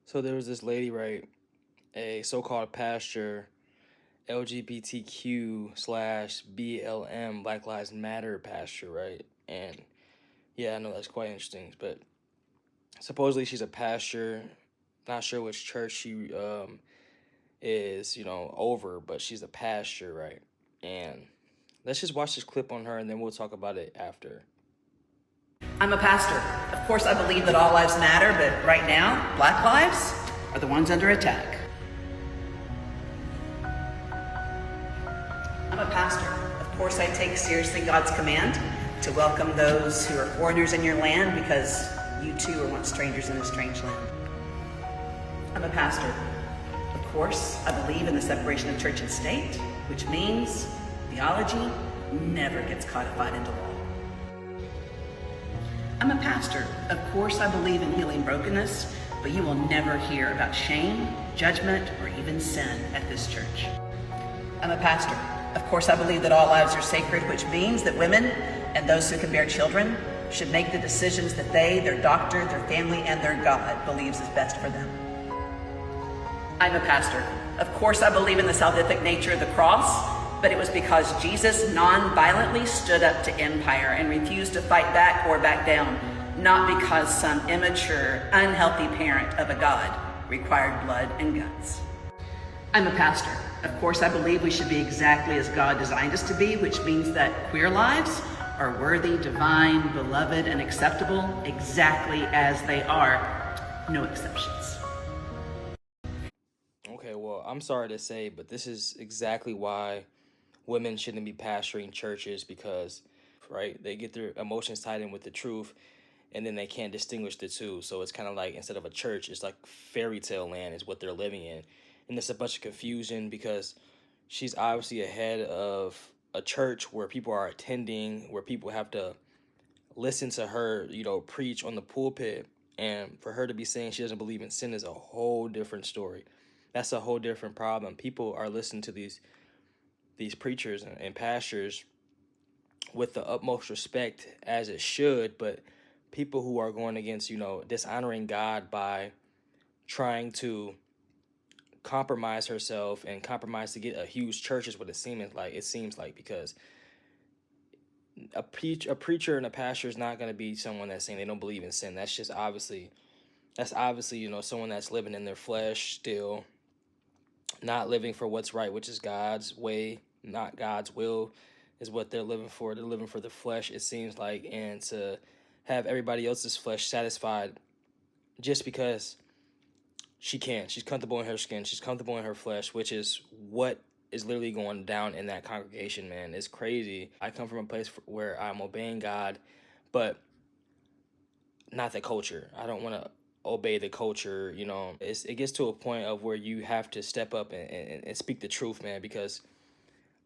So there was this lady, right? A so-called pastor, LGBTQ slash BLM, Black Lives Matter pastor, right? And yeah, I know that's quite interesting. But supposedly she's a pastor. Not sure which church she is, over, but she's a pastor, right? And let's just watch this clip on her, and then we'll talk about it after. I'm a pastor. Of course, I believe that all lives matter, but right now, black lives are the ones under attack. I'm a pastor. Of course, I take seriously God's command to welcome those who are foreigners in your land because you too are once strangers in a strange land. I'm a pastor. Of course, I believe in the separation of church and state, which means theology never gets codified into law. I'm a pastor. Of course, I believe in healing brokenness, but you will never hear about shame, judgment, or even sin at this church. I'm a pastor. Of course, I believe that all lives are sacred, which means that women and those who can bear children should make the decisions that they, their doctor, their family, and their God believes is best for them. I'm a pastor. Of course, I believe in the salvific nature of the cross, but it was because Jesus non-violently stood up to empire and refused to fight back or back down, not because some immature, unhealthy parent of a God required blood and guts. I'm a pastor. Of course, I believe we should be exactly as God designed us to be, which means that queer lives are worthy, divine, beloved, and acceptable exactly as they are. No exceptions. Okay, well, I'm sorry to say, but this is exactly why women shouldn't be pastoring churches because, right, they get their emotions tied in with the truth and then they can't distinguish the two. So it's kind of like instead of a church, it's like fairy tale land is what they're living in. And it's a bunch of confusion because she's obviously ahead of a church where people are attending, where people have to listen to her, preach on the pulpit. And for her to be saying she doesn't believe in sin is a whole different story. That's a whole different problem. People are listening to these preachers and pastors with the utmost respect as it should, but people who are going against, dishonoring God by trying to compromise herself and compromise to get a huge church is what it seems like because a preacher and a pastor is not going to be someone that's saying they don't believe in sin. That's obviously someone that's living in their flesh still, not living for what's right, which is God's way, not God's will, is what they're living for. They're living for the flesh, it seems like, and to have everybody else's flesh satisfied just because she can. She's comfortable in her skin. She's comfortable in her flesh, which is what is literally going down in that congregation, man. It's crazy. I come from a place where I'm obeying God, but not the culture. I don't want to obey the culture. It gets to a point of where you have to step up and speak the truth, man, because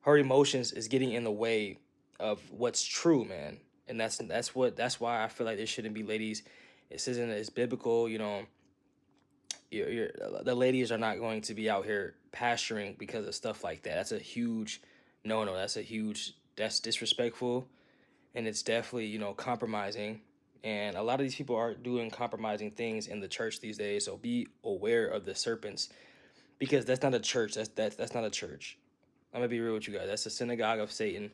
her emotions is getting in the way of what's true, man. And that's why I feel like there shouldn't be ladies. This isn't as biblical, you're, the ladies are not going to be out here pasturing because of stuff like that. That's a huge no. That's disrespectful, and it's definitely compromising. And a lot of these people are doing compromising things in the church these days. So be aware of the serpents, because that's not a church. That's not a church. I'm gonna be real with you guys. That's a synagogue of Satan.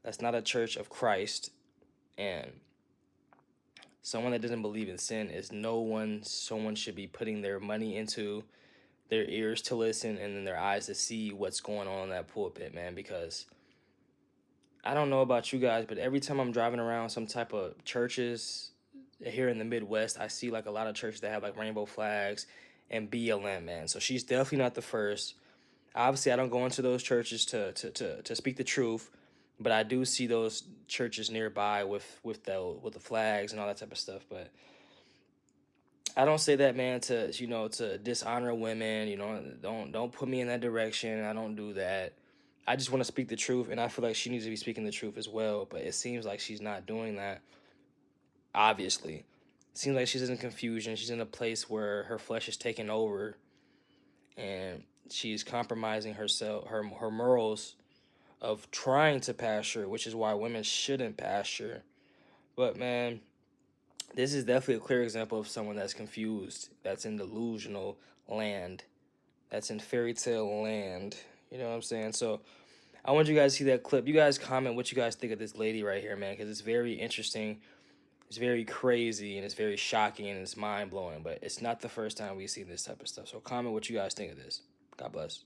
That's not a church of Christ. And someone that doesn't believe in sin is no one someone should be putting their money into, their ears to listen, and then their eyes to see what's going on in that pulpit, man. Because I don't know about you guys, but every time I'm driving around some type of churches here in the Midwest, I see like a lot of churches that have like rainbow flags and BLM, man. So she's definitely not the first. Obviously, I don't go into those churches to speak the truth, but I do see those churches nearby with the flags and all that type of stuff. But I don't say that, man, to dishonor women. Don't put me in that direction. I don't do that. I just want to speak the truth, and I feel like she needs to be speaking the truth as well. But it seems like she's not doing that. Obviously, it seems like she's in confusion. She's in a place where her flesh is taking over, and she's compromising herself, her morals of trying to pasture, which is why women shouldn't pasture. But man, This is definitely a clear example of someone that's confused, that's in delusional land, that's in fairy tale land. You know what I'm saying? So I want you guys to see that clip. You guys comment what you guys think of this lady right here, man, because it's very interesting. It's very crazy and it's very shocking and it's mind blowing. But it's not the first time we see this type of stuff. So comment what you guys think of this. God bless.